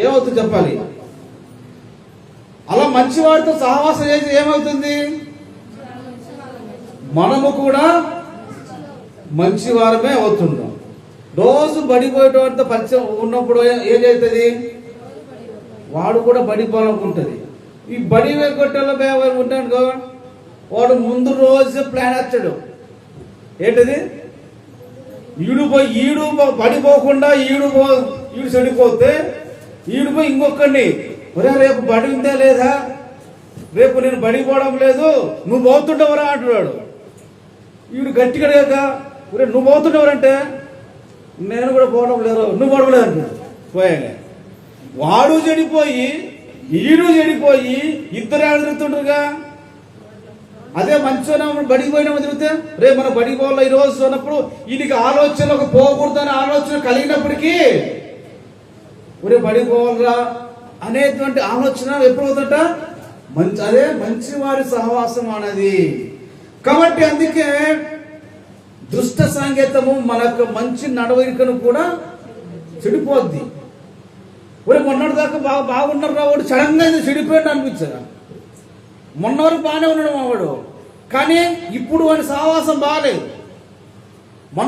ఏమవుతుంది చెప్పాలి. అలా మంచివాడితో సహవాసం చేసి ఏమవుతుంది? మనము కూడా మంచివారమే అవుతున్నాం. రోజు బడిపోయేటవాడితో పరిచయం ఉన్నప్పుడు ఏం చేస్తుంది? వాడు కూడా బడిపోవాలనుకుంటుంది. ఈ బడి కొట్టేలో ఉంటాడు, వాడు ముందు రోజు ప్లాన్ వచ్చాడు. ఏంటిది? ఈడు పడిపోకుండా ఈడు చెడిపోతే ఈడిపోయి ఇంకొకడిని, ఒరే రేపు బడి ఉందా లేదా, రేపు నేను బడి పోవడం లేదు, నువ్వు పోతుండవరా అంటున్నాడు. ఈడు గట్టిగా ఒరే నువ్వు పోతుండవరంటే నేను కూడా పోవడం లేదు, నువ్వు పోవడం లేదు అంటున్నాడు. పోయాగా వాడు చెడిపోయి ఈడు చెడిపోయి ఇద్దరు తిరుగుతుండ్రుగా. అదే మంచిగా బడికి పోయినా తిరిగితే రేపు మన బడికి పోవాల ఈ రోజు అన్నప్పుడు వీడికి ఆలోచనలకు పోకూడదని ఆలోచన కలిగినప్పటికీ ఒరే బడికి పోవాలరా అనేటువంటి ఆలోచన ఎప్పుడు అవుతుంట అదే మంచివారి సహవాసం అనేది. కాబట్టి అందుకే దుష్ట సంకేతము మనకు మంచి నడవడికను కూడా చెడిపోద్ది. ఒరే మొన్నటి దాకా బాగున్నారు వాడు సడన్ గా చెడిపోయాడు అనిపించదా? మొన్న వరకు బాగానే ఉన్నాడు మావాడు, కానీ ఇప్పుడు వాడి సహవాసం బాగాలేదు. మొన్న